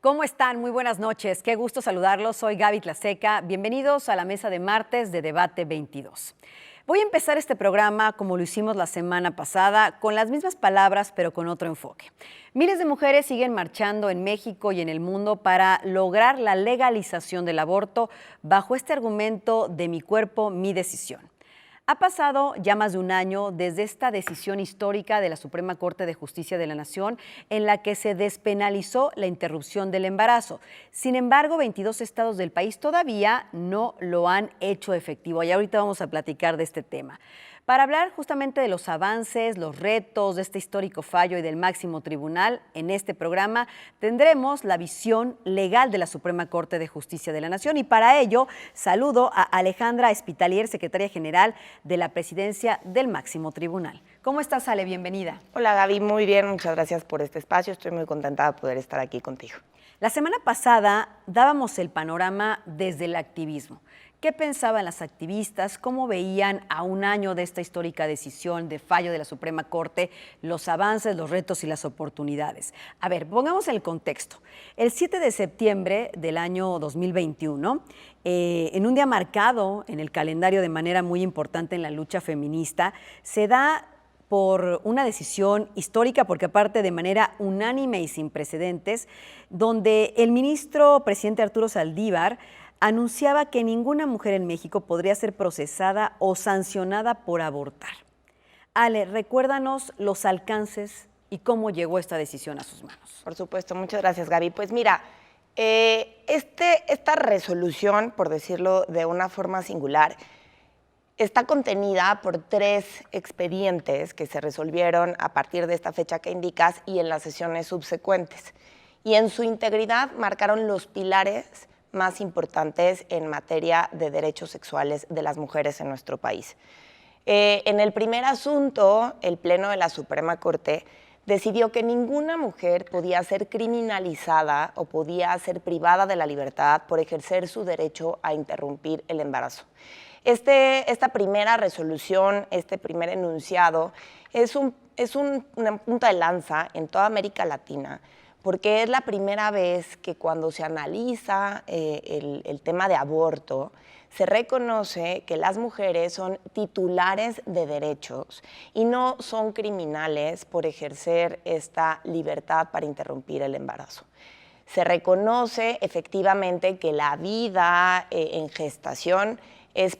¿Cómo están? Muy buenas noches. Qué gusto saludarlos. Soy Gaby Tlaseca. Bienvenidos a la mesa de martes de Debate 22. Voy a empezar este programa como lo hicimos la semana pasada, con las mismas palabras, pero con otro enfoque. Miles de mujeres siguen marchando en México y en el mundo para lograr la legalización del aborto bajo este argumento de mi cuerpo, mi decisión. Ha pasado ya más de un año desde esta decisión histórica de la Suprema Corte de Justicia de la Nación en la que se despenalizó la interrupción del embarazo. Sin embargo, 22 estados del país todavía no lo han hecho efectivo y ahorita vamos a platicar de este tema. Para hablar justamente de los avances, los retos de este histórico fallo y del máximo tribunal, en este programa tendremos la visión legal de la Suprema Corte de Justicia de la Nación y para ello saludo a Alejandra Espitalier, secretaria general de la Presidencia del Máximo Tribunal. ¿Cómo estás, Ale? Bienvenida. Hola, Gaby. Muy bien. Muchas gracias por este espacio. Estoy muy contenta de poder estar aquí contigo. La semana pasada dábamos el panorama desde el activismo. ¿Qué pensaban las activistas? ¿Cómo veían a un año de esta histórica decisión de fallo de la Suprema Corte los avances, los retos y las oportunidades? A ver, pongamos el contexto. El 7 de septiembre del año 2021, en un día marcado en el calendario de manera muy importante en la lucha feminista, se da por una decisión histórica, porque aparte de manera unánime y sin precedentes, donde el ministro presidente Arturo Saldívar anunciaba que ninguna mujer en México podría ser procesada o sancionada por abortar. Ale, recuérdanos los alcances y cómo llegó esta decisión a sus manos. Por supuesto, muchas gracias, Gaby. Pues mira, esta resolución, por decirlo de una forma singular, está contenida por 3 expedientes que se resolvieron a partir de esta fecha que indicas y en las sesiones subsecuentes. Y en su integridad marcaron los pilares más importantes en materia de derechos sexuales de las mujeres en nuestro país. En el primer asunto, el Pleno de la Suprema Corte decidió que ninguna mujer podía ser criminalizada o podía ser privada de la libertad por ejercer su derecho a interrumpir el embarazo. Esta primera resolución, este primer enunciado, es una punta de lanza en toda América Latina, porque es la primera vez que cuando se analiza el tema de aborto, se reconoce que las mujeres son titulares de derechos y no son criminales por ejercer esta libertad para interrumpir el embarazo. Se reconoce efectivamente que la vida en gestación es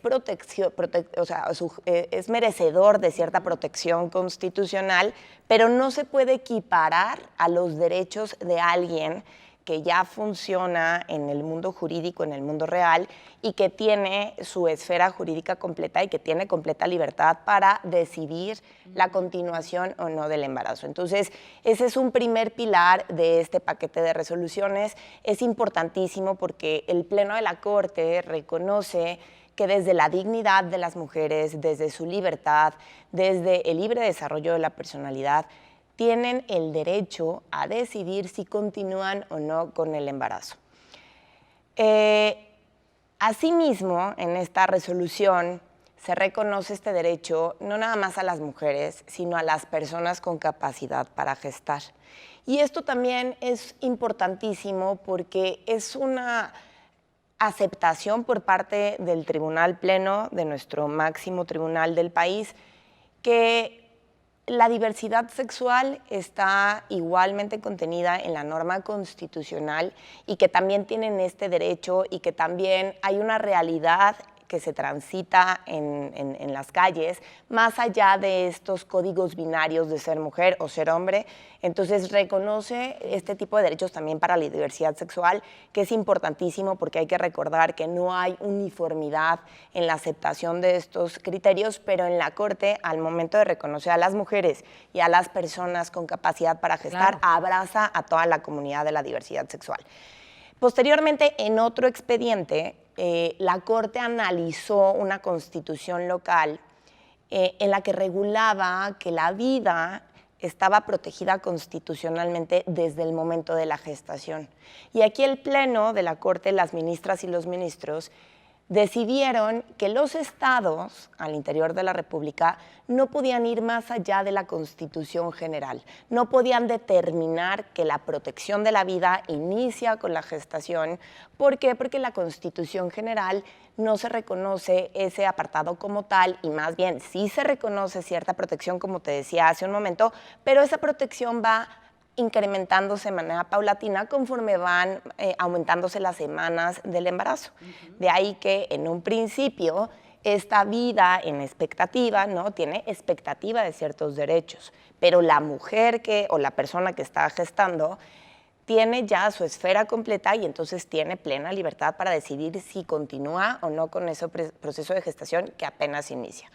es merecedor de cierta protección constitucional, pero no se puede equiparar a los derechos de alguien que ya funciona en el mundo jurídico, en el mundo real, y que tiene su esfera jurídica completa y que tiene completa libertad para decidir la continuación o no del embarazo. Entonces, ese es un primer pilar de este paquete de resoluciones. Es importantísimo porque el Pleno de la Corte reconoce que desde la dignidad de las mujeres, desde su libertad, desde el libre desarrollo de la personalidad, tienen el derecho a decidir si continúan o no con el embarazo. Asimismo, en esta resolución se reconoce este derecho no nada más a las mujeres, sino a las personas con capacidad para gestar. Y esto también es importantísimo porque es una aceptación por parte del Tribunal Pleno, de nuestro máximo tribunal del país, que la diversidad sexual está igualmente contenida en la norma constitucional y que también tienen este derecho y que también hay una realidad que se transita en las calles, más allá de estos códigos binarios de ser mujer o ser hombre. Entonces reconoce este tipo de derechos también para la diversidad sexual, que es importantísimo porque hay que recordar que no hay uniformidad en la aceptación de estos criterios, pero en la Corte, al momento de reconocer a las mujeres y a las personas con capacidad para gestar, abraza a toda la comunidad de la diversidad sexual. Posteriormente, en otro expediente, la Corte analizó una constitución local en la que regulaba que la vida estaba protegida constitucionalmente desde el momento de la gestación. Y aquí el Pleno de la Corte, las ministras y los ministros, decidieron que los estados al interior de la República no podían ir más allá de la Constitución General, no podían determinar que la protección de la vida inicia con la gestación. ¿Por qué? Porque la Constitución General no se reconoce ese apartado como tal y más bien sí se reconoce cierta protección, como te decía hace un momento, pero esa protección va incrementándose de manera paulatina conforme van aumentándose las semanas del embarazo. De ahí que en un principio esta vida en expectativa, ¿no? Tiene expectativa de ciertos derechos, pero la mujer o la persona que está gestando tiene ya su esfera completa y entonces tiene plena libertad para decidir si continúa o no con ese proceso de gestación que apenas inicia.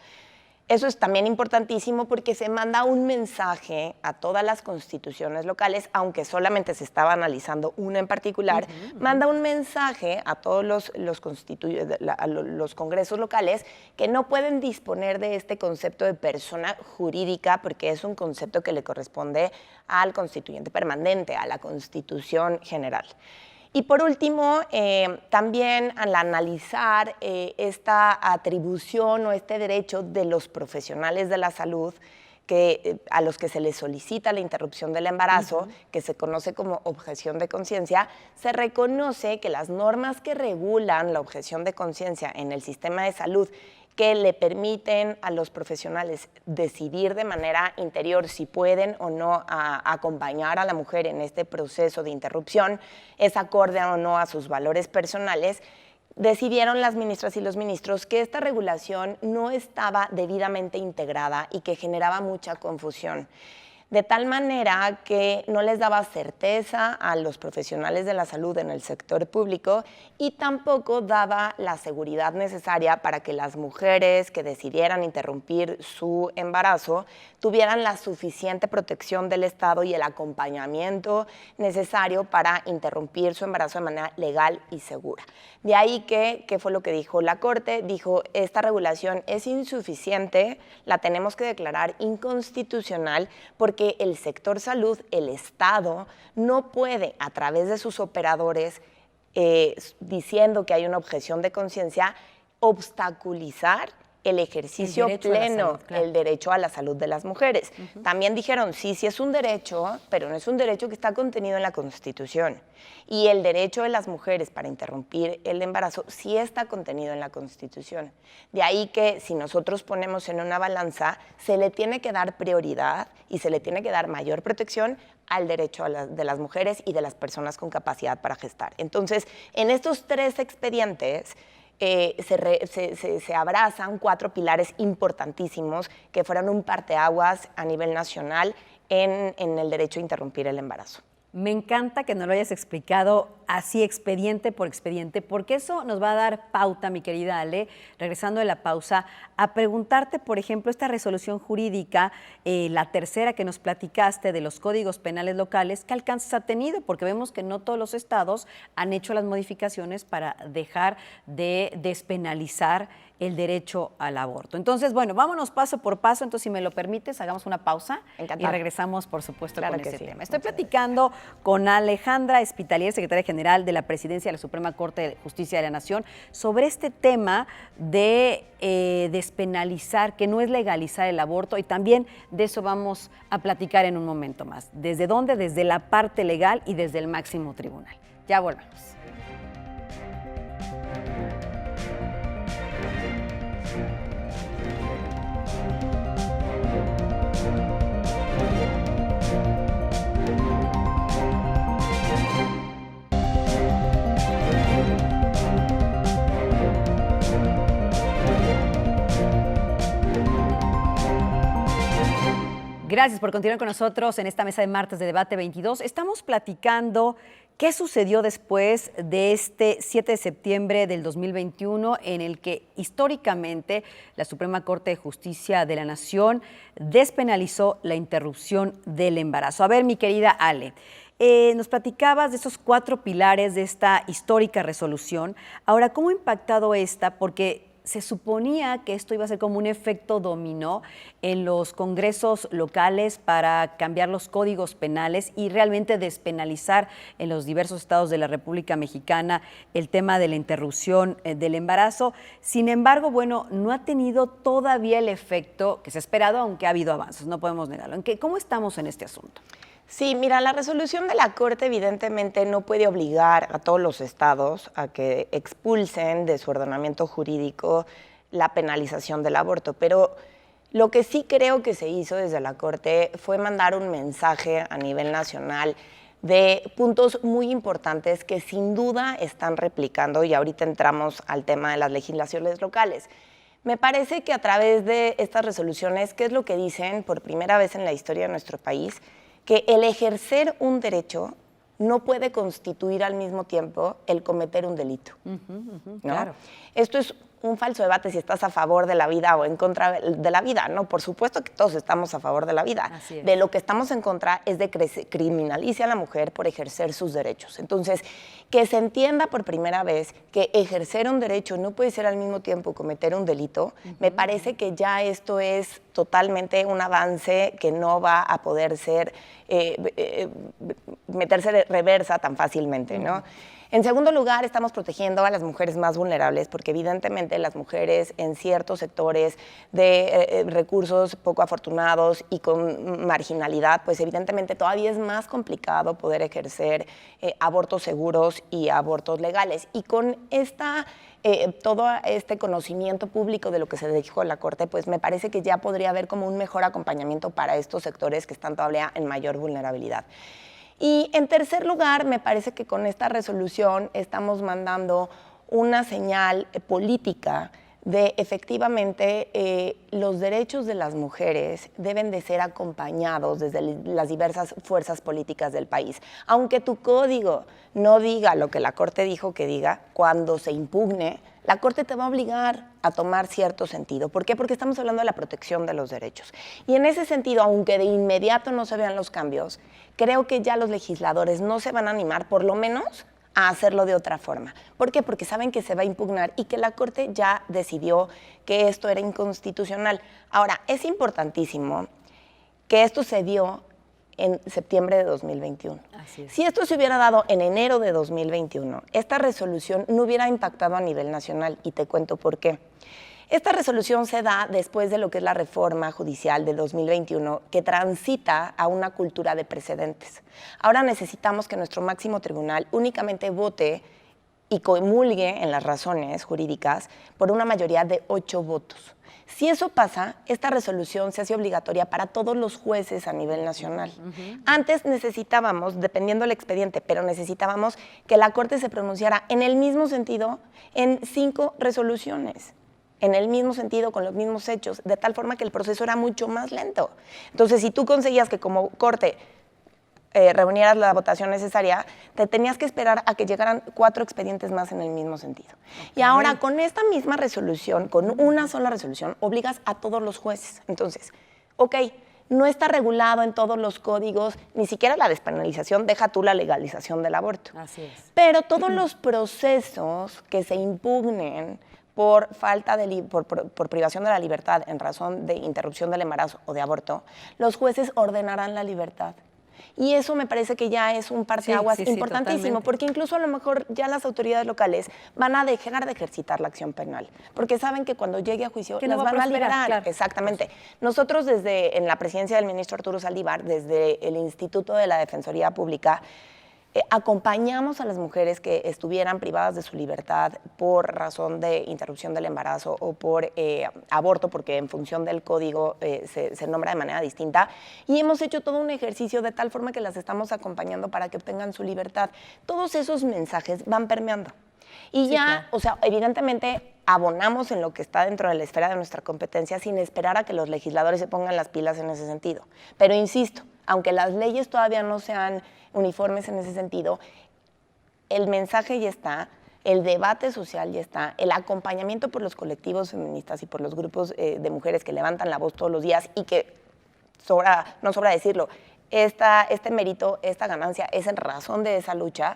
Eso es también importantísimo porque se manda un mensaje a todas las constituciones locales, aunque solamente se estaba analizando una en particular, manda un mensaje a todos los congresos locales que no pueden disponer de este concepto de persona jurídica porque es un concepto que le corresponde al constituyente permanente, a la Constitución General. Y por último, también al analizar esta atribución o este derecho de los profesionales de la salud a los que se les solicita la interrupción del embarazo, que se conoce como objeción de conciencia, se reconoce que las normas que regulan la objeción de conciencia en el sistema de salud que le permiten a los profesionales decidir de manera interior si pueden o no acompañar a la mujer en este proceso de interrupción, es acorde o no a sus valores personales, decidieron las ministras y los ministros que esta regulación no estaba debidamente integrada y que generaba mucha confusión. De tal manera que no les daba certeza a los profesionales de la salud en el sector público y tampoco daba la seguridad necesaria para que las mujeres que decidieran interrumpir su embarazo tuvieran la suficiente protección del Estado y el acompañamiento necesario para interrumpir su embarazo de manera legal y segura. De ahí ¿qué fue lo que dijo la Corte? Dijo, esta regulación es insuficiente, la tenemos que declarar inconstitucional porque el sector salud, el Estado, no puede a través de sus operadores, diciendo que hay una objeción de conciencia, obstaculizar el ejercicio pleno, el derecho a la salud de las mujeres. También dijeron, sí es un derecho, pero no es un derecho que está contenido en la Constitución. Y el derecho de las mujeres para interrumpir el embarazo sí está contenido en la Constitución. De ahí que si nosotros ponemos en una balanza, se le tiene que dar prioridad y se le tiene que dar mayor protección al derecho de las mujeres y de las personas con capacidad para gestar. Entonces, en estos tres expedientes, se abrazan 4 pilares importantísimos que fueron un parteaguas a nivel nacional en el derecho a interrumpir el embarazo. Me encanta que nos lo hayas explicado así expediente por expediente, porque eso nos va a dar pauta, mi querida Ale, regresando de la pausa, a preguntarte, por ejemplo, esta resolución jurídica, la tercera que nos platicaste de los códigos penales locales, ¿qué alcances ha tenido? Porque vemos que no todos los estados han hecho las modificaciones para dejar de despenalizar el derecho al aborto. Entonces, bueno, vámonos paso por paso. Entonces, si me lo permites, hagamos una pausa. Encantada. Y regresamos, por supuesto, claro con ese sí. tema. Estoy platicando con Alejandra Espitalier, secretaria general de la Presidencia de la Suprema Corte de Justicia de la Nación, sobre este tema de despenalizar, que no es legalizar el aborto, y también de eso vamos a platicar en un momento más. ¿Desde dónde? Desde la parte legal y desde el máximo tribunal. Ya volvemos. Gracias por continuar con nosotros en esta mesa de martes de Debate 22. Estamos platicando qué sucedió después de este 7 de septiembre del 2021, en el que históricamente la Suprema Corte de Justicia de la Nación despenalizó la interrupción del embarazo. A ver, mi querida Ale, nos platicabas de esos 4 pilares de esta histórica resolución. Ahora, ¿cómo ha impactado esta? Porque se suponía que esto iba a ser como un efecto dominó en los congresos locales para cambiar los códigos penales y realmente despenalizar en los diversos estados de la República Mexicana el tema de la interrupción del embarazo. Sin embargo, bueno, no ha tenido todavía el efecto que se ha esperado, aunque ha habido avances, no podemos negarlo. ¿Cómo estamos en este asunto? Sí, mira, la resolución de la Corte evidentemente no puede obligar a todos los estados a que expulsen de su ordenamiento jurídico la penalización del aborto, pero lo que sí creo que se hizo desde la Corte fue mandar un mensaje a nivel nacional de puntos muy importantes que sin duda están replicando, y ahorita entramos al tema de las legislaciones locales. Me parece que a través de estas resoluciones, ¿qué es lo que dicen por primera vez en la historia de nuestro país? Que el ejercer un derecho no puede constituir al mismo tiempo el cometer un delito. ¿no? Claro. Esto es un falso debate si estás a favor de la vida o en contra de la vida. No, por supuesto que todos estamos a favor de la vida. Así es. De lo que estamos en contra es de que se criminalice a la mujer por ejercer sus derechos. Entonces, que se entienda por primera vez que ejercer un derecho no puede ser al mismo tiempo cometer un delito, me parece que ya esto es totalmente un avance que no va a poder ser, meterse de reversa tan fácilmente, ¿no? En segundo lugar, estamos protegiendo a las mujeres más vulnerables porque evidentemente las mujeres en ciertos sectores de recursos poco afortunados y con marginalidad, pues evidentemente todavía es más complicado poder ejercer abortos seguros y abortos legales. Y con todo este conocimiento público de lo que se dijo en la Corte, pues me parece que ya podría haber como un mejor acompañamiento para estos sectores que están todavía en mayor vulnerabilidad. Y en tercer lugar, me parece que con esta resolución estamos mandando una señal política de efectivamente los derechos de las mujeres deben de ser acompañados desde las diversas fuerzas políticas del país. Aunque tu código no diga lo que la Corte dijo que diga, cuando se impugne, la Corte te va a obligar a tomar cierto sentido. ¿Por qué? Porque estamos hablando de la protección de los derechos. Y en ese sentido, aunque de inmediato no se vean los cambios, creo que ya los legisladores no se van a animar, por lo menos, a hacerlo de otra forma. ¿Por qué? Porque saben que se va a impugnar y que la Corte ya decidió que esto era inconstitucional. Ahora, es importantísimo que esto se dio en septiembre de 2021. Así es. Si esto se hubiera dado en enero de 2021, esta resolución no hubiera impactado a nivel nacional, y te cuento por qué. Esta resolución se da después de lo que es la reforma judicial de 2021, que transita a una cultura de precedentes. Ahora necesitamos que nuestro máximo tribunal únicamente vote y comulgue en las razones jurídicas por una mayoría de 8 votos. Si eso pasa, esta resolución se hace obligatoria para todos los jueces a nivel nacional. Antes necesitábamos, dependiendo del expediente, pero necesitábamos que la Corte se pronunciara en el mismo sentido en 5 resoluciones, en el mismo sentido, con los mismos hechos, de tal forma que el proceso era mucho más lento. Entonces, si tú conseguías que como Corte reunieras la votación necesaria, te tenías que esperar a que llegaran 4 expedientes más en el mismo sentido. Okay. Y ahora, con esta misma resolución, con una sola resolución, obligas a todos los jueces. Entonces, ok, no está regulado en todos los códigos, ni siquiera la despenalización, deja tú la legalización del aborto. Así es. Pero todos los procesos que se impugnen por por privación de la libertad en razón de interrupción del embarazo o de aborto, los jueces ordenarán la libertad. Y eso me parece que ya es un parteaguas importantísimo, porque incluso a lo mejor ya las autoridades locales van a dejar de ejercitar la acción penal, porque saben que cuando llegue a juicio las van a liberar. Claro. Exactamente. Nosotros en la presidencia del ministro Arturo Saldívar, desde el Instituto de la Defensoría Pública, acompañamos a las mujeres que estuvieran privadas de su libertad por razón de interrupción del embarazo o por aborto, porque en función del código se nombra de manera distinta, y hemos hecho todo un ejercicio de tal forma que las estamos acompañando para que obtengan su libertad. Todos esos mensajes van permeando. Y sí, ya, claro. O sea, evidentemente abonamos en lo que está dentro de la esfera de nuestra competencia sin esperar a que los legisladores se pongan las pilas en ese sentido. Pero insisto, aunque las leyes todavía no sean uniformes en ese sentido, el mensaje ya está, el debate social ya está, el acompañamiento por los colectivos feministas y por los grupos de mujeres que levantan la voz todos los días y que, no sobra decirlo, este mérito, esta ganancia es en razón de esa lucha,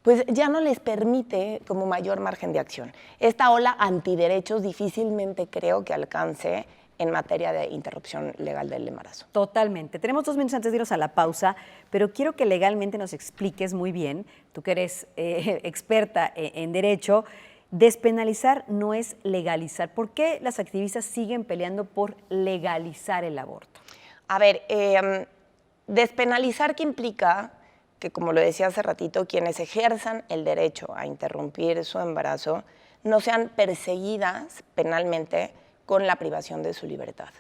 pues ya no les permite como mayor margen de acción. Esta ola antiderechos difícilmente creo que alcance en materia de interrupción legal del embarazo. Totalmente. Tenemos 2 minutos antes de irnos a la pausa, pero quiero que legalmente nos expliques muy bien, tú que eres experta en derecho, despenalizar no es legalizar. ¿Por qué las activistas siguen peleando por legalizar el aborto? A ver, despenalizar, ¿qué implica? Que, como lo decía hace ratito, quienes ejerzan el derecho a interrumpir su embarazo no sean perseguidas penalmente con la privación de su libertad.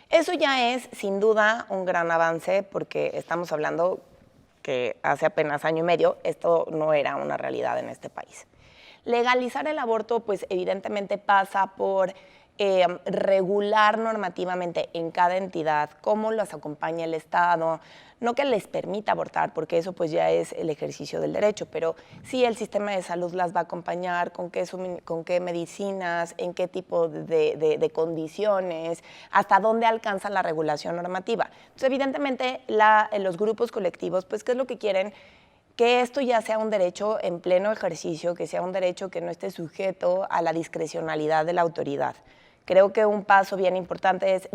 Eso ya es, sin duda, un gran avance, porque estamos hablando que hace apenas año y medio esto no era una realidad en este país. Legalizar el aborto, pues evidentemente pasa por regular normativamente en cada entidad cómo las acompaña el Estado, no que les permita abortar, porque eso pues ya es el ejercicio del derecho, pero sí el sistema de salud las va a acompañar, con qué medicinas, en qué tipo de condiciones, hasta dónde alcanza la regulación normativa. Entonces, evidentemente, los grupos colectivos, pues, ¿qué es lo que quieren? Que esto ya sea un derecho en pleno ejercicio, que sea un derecho que no esté sujeto a la discrecionalidad de la autoridad. Creo que un paso bien importante es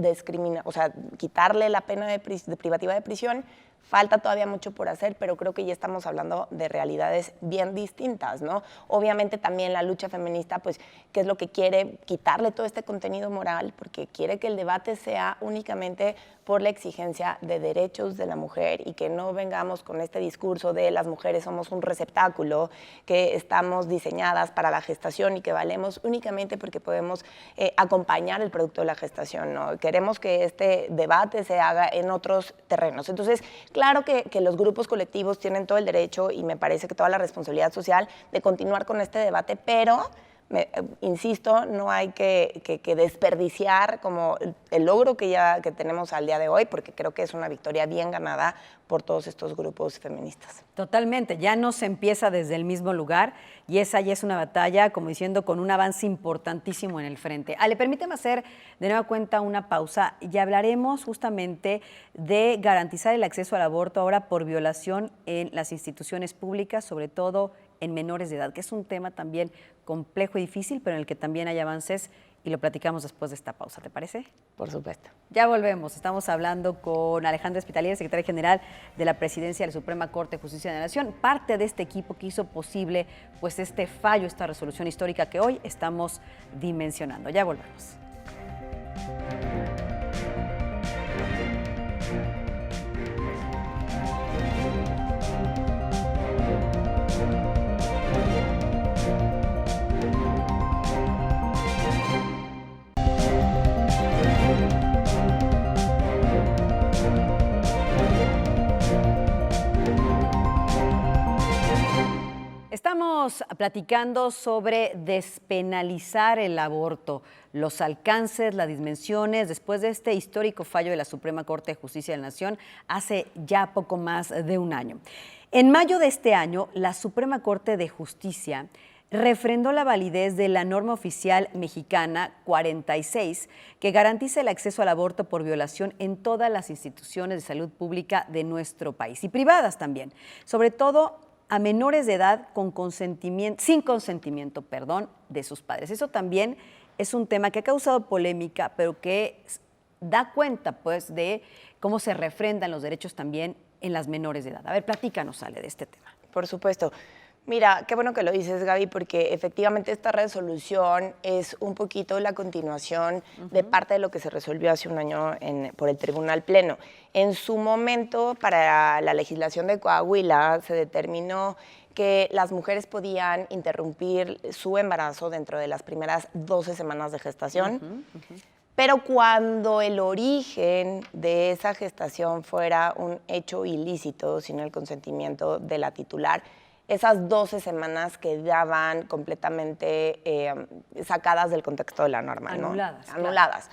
quitarle la pena de privativa de prisión. Falta todavía mucho por hacer, pero creo que ya estamos hablando de realidades bien distintas, ¿no? Obviamente también la lucha feminista, pues, ¿qué es lo que quiere? Quitarle todo este contenido moral, porque quiere que el debate sea únicamente por la exigencia de derechos de la mujer y que no vengamos con este discurso de las mujeres somos un receptáculo, que estamos diseñadas para la gestación y que valemos únicamente porque podemos acompañar el producto de la gestación, ¿no? Queremos que este debate se haga en otros terrenos. Entonces, claro que los grupos colectivos tienen todo el derecho y me parece que toda la responsabilidad social de continuar con este debate, pero insisto, no hay que desperdiciar como el logro que tenemos al día de hoy, porque creo que es una victoria bien ganada por todos estos grupos feministas. Totalmente, ya no se empieza desde el mismo lugar y esa ya es una batalla, como diciendo, con un avance importantísimo en el frente. Ale, permíteme hacer de nueva cuenta una pausa y hablaremos justamente de garantizar el acceso al aborto ahora por violación en las instituciones públicas, sobre todo en menores de edad, que es un tema también complejo y difícil, pero en el que también hay avances y lo platicamos después de esta pausa, ¿te parece? Por supuesto. Ya volvemos, estamos hablando con Alejandra Hospitalier, secretaria general de la Presidencia de la Suprema Corte de Justicia de la Nación, parte de este equipo que hizo posible pues este fallo, esta resolución histórica que hoy estamos dimensionando. Ya volvemos. Estamos platicando sobre despenalizar el aborto, los alcances, las dimensiones, después de este histórico fallo de la Suprema Corte de Justicia de la Nación hace ya poco más de un año. En mayo de este año, la Suprema Corte de Justicia refrendó la validez de la norma oficial mexicana 46, que garantiza el acceso al aborto por violación en todas las instituciones de salud pública de nuestro país y privadas también, sobre todo a menores de edad sin consentimiento de sus padres. Eso también es un tema que ha causado polémica, pero que da cuenta pues de cómo se refrendan los derechos también en las menores de edad. A ver, platícanos, Ale, de este tema. Por supuesto. Mira, qué bueno que lo dices, Gaby, porque efectivamente esta resolución es un poquito la continuación de parte de lo que se resolvió hace un año por el Tribunal Pleno. En su momento, para la legislación de Coahuila, se determinó que las mujeres podían interrumpir su embarazo dentro de las primeras 12 semanas de gestación. Pero cuando el origen de esa gestación fuera un hecho ilícito, sin el consentimiento de la titular, esas 12 semanas quedaban completamente sacadas del contexto de la norma, anuladas, ¿no? Anuladas.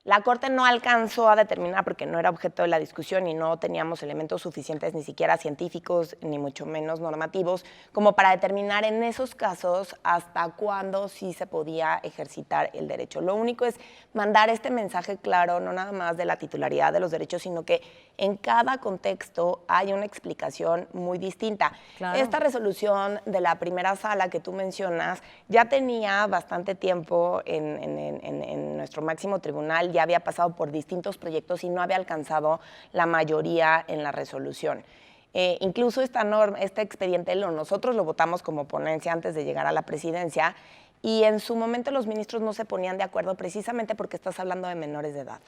La Corte no alcanzó a determinar, porque no era objeto de la discusión y no teníamos elementos suficientes, ni siquiera científicos, ni mucho menos normativos, como para determinar en esos casos hasta cuándo sí se podía ejercitar el derecho. Lo único es mandar este mensaje claro, no nada más de la titularidad de los derechos, sino que en cada contexto hay una explicación muy distinta. Claro. Esta resolución de la primera sala que tú mencionas ya tenía bastante tiempo en nuestro máximo tribunal, ya había pasado por distintos proyectos y no había alcanzado la mayoría en la resolución. Incluso este expediente nosotros lo votamos como ponencia antes de llegar a la presidencia y en su momento los ministros no se ponían de acuerdo precisamente porque estás hablando de menores de edad.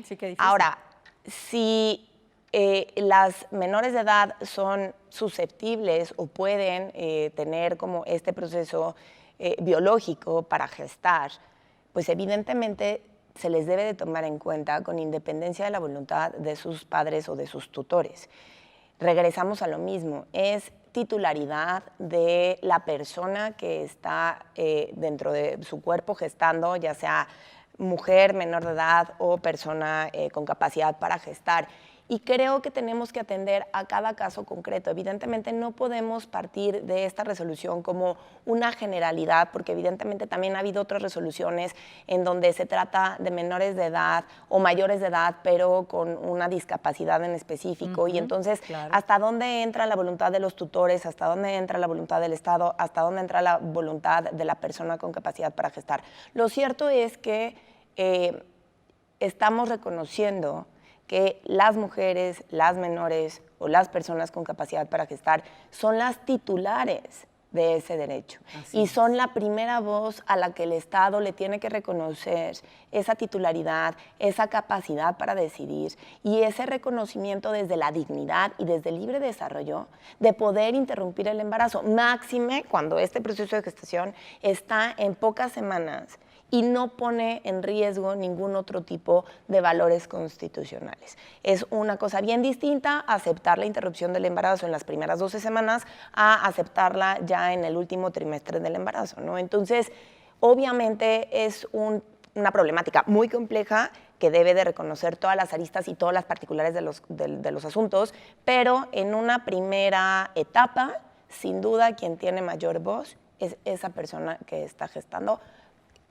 Sí, qué difícil. Ahora, si las menores de edad son susceptibles o pueden tener como este proceso biológico para gestar, pues evidentemente se les debe de tomar en cuenta con independencia de la voluntad de sus padres o de sus tutores. Regresamos a lo mismo, es titularidad de la persona que está dentro de su cuerpo gestando, ya sea mujer menor de edad o persona con capacidad para gestar. Y creo que tenemos que atender a cada caso concreto. Evidentemente no podemos partir de esta resolución como una generalidad, porque evidentemente también ha habido otras resoluciones en donde se trata de menores de edad o mayores de edad, pero con una discapacidad en específico. Y entonces, claro. ¿hasta dónde entra la voluntad de los tutores? ¿Hasta dónde entra la voluntad del Estado? ¿Hasta dónde entra la voluntad de la persona con capacidad para gestar? Lo cierto es que estamos reconociendo que las mujeres, las menores o las personas con capacidad para gestar son las titulares de ese derecho. Así y es. son la primera voz a la que el Estado le tiene que reconocer esa titularidad, esa capacidad para decidir y ese reconocimiento desde la dignidad y desde el libre desarrollo de poder interrumpir el embarazo, máxime cuando este proceso de gestación está en pocas semanas y no pone en riesgo ningún otro tipo de valores constitucionales. Es una cosa bien distinta aceptar la interrupción del embarazo en las primeras 12 semanas a aceptarla ya en el último trimestre del embarazo, ¿no? Entonces, obviamente es una problemática muy compleja que debe de reconocer todas las aristas y todas las particulares de los asuntos, pero en una primera etapa, sin duda, quien tiene mayor voz es esa persona que está gestando,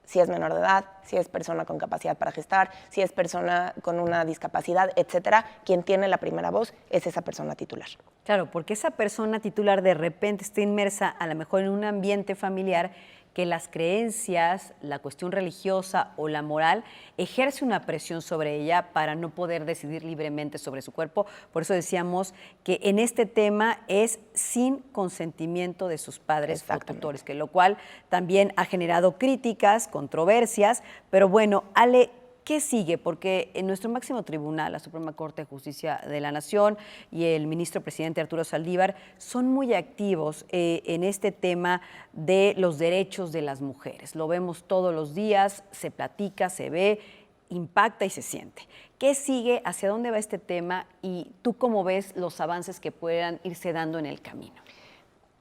si es menor de edad, si es persona con capacidad para gestar, si es persona con una discapacidad, etcétera, quien tiene la primera voz es esa persona titular. Claro, porque esa persona titular de repente está inmersa a lo mejor en un ambiente familiar que las creencias, la cuestión religiosa o la moral ejerce una presión sobre ella para no poder decidir libremente sobre su cuerpo. Por eso decíamos que en este tema es sin consentimiento de sus padres o tutores, que lo cual también ha generado críticas, controversias, pero bueno, Ale, ¿qué sigue? Porque en nuestro máximo tribunal, la Suprema Corte de Justicia de la Nación y el ministro presidente Arturo Saldívar son muy activos en este tema de los derechos de las mujeres. Lo vemos todos los días, se platica, se ve, impacta y se siente. ¿Qué sigue? ¿Hacia dónde va este tema? ¿Y tú cómo ves los avances que puedan irse dando en el camino?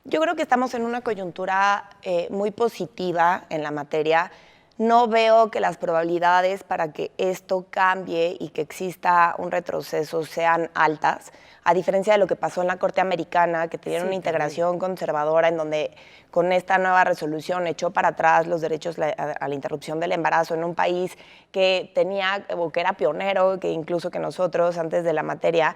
Yo creo que estamos en una coyuntura muy positiva en la materia. No veo que las probabilidades para que esto cambie y que exista un retroceso sean altas, a diferencia de lo que pasó en la Corte Americana, que tenían una integración conservadora en donde con esta nueva resolución echó para atrás los derechos a la interrupción del embarazo en un país que tenía o que era pionero, que incluso que nosotros antes de la materia.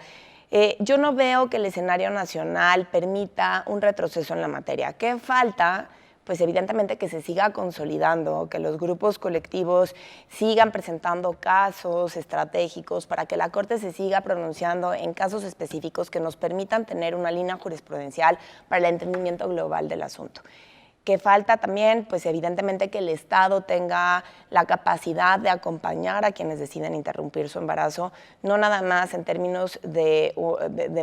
Yo no veo que el escenario nacional permita un retroceso en la materia. ¿Qué falta? Pues evidentemente que se siga consolidando, que los grupos colectivos sigan presentando casos estratégicos para que la Corte se siga pronunciando en casos específicos que nos permitan tener una línea jurisprudencial para el entendimiento global del asunto. Que falta también, pues evidentemente que el Estado tenga la capacidad de acompañar a quienes deciden interrumpir su embarazo, no nada más en términos de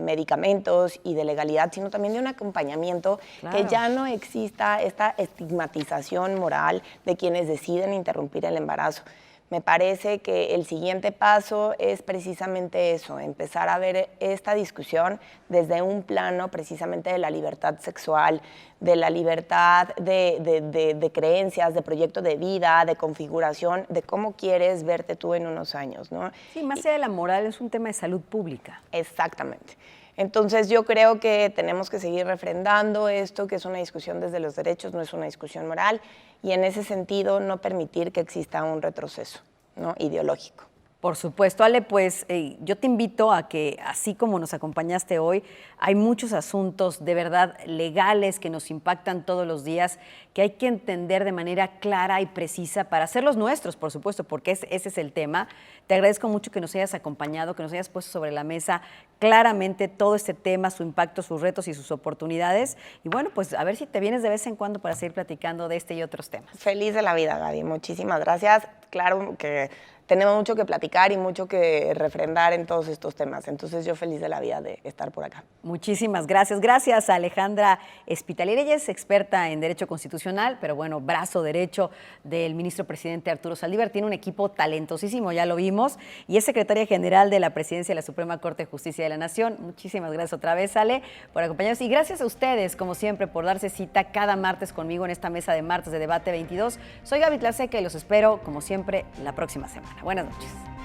medicamentos y de legalidad, sino también de un acompañamiento, que ya no exista esta estigmatización moral de quienes deciden interrumpir el embarazo. Me parece que el siguiente paso es precisamente eso, empezar a ver esta discusión desde un plano precisamente de la libertad sexual, de la libertad de creencias, de proyecto de vida, de configuración, de cómo quieres verte tú en unos años, ¿no? Sí, más allá de la moral, es un tema de salud pública. Exactamente. Entonces yo creo que tenemos que seguir refrendando esto, que es una discusión desde los derechos, no es una discusión moral, y en ese sentido no permitir que exista un retroceso, ¿no?, ideológico. Por supuesto, Ale, pues yo te invito a que, así como nos acompañaste hoy, hay muchos asuntos de verdad legales que nos impactan todos los días, que hay que entender de manera clara y precisa para hacerlos nuestros, por supuesto, porque ese es el tema. Te agradezco mucho que nos hayas acompañado, que nos hayas puesto sobre la mesa claramente todo este tema, su impacto, sus retos y sus oportunidades. Y bueno, pues a ver si te vienes de vez en cuando para seguir platicando de este y otros temas. Feliz de la vida, Gaby. Muchísimas gracias. Claro que tenemos mucho que platicar y mucho que refrendar en todos estos temas. Entonces yo feliz de la vida de estar por acá. Muchísimas gracias. Gracias a Alejandra Espitalier. Ella es experta en Derecho Constitucional, pero bueno, brazo derecho del ministro presidente Arturo Saldívar. Tiene un equipo talentosísimo, ya lo vimos, y es secretaria general de la Presidencia de la Suprema Corte de Justicia de la Nación. Muchísimas gracias otra vez, Ale, por acompañarnos. Y gracias a ustedes, como siempre, por darse cita cada martes conmigo en esta mesa de martes de Debate 22. Soy Gaby Tlaseca y los espero, como siempre, la próxima semana. Buenas noches.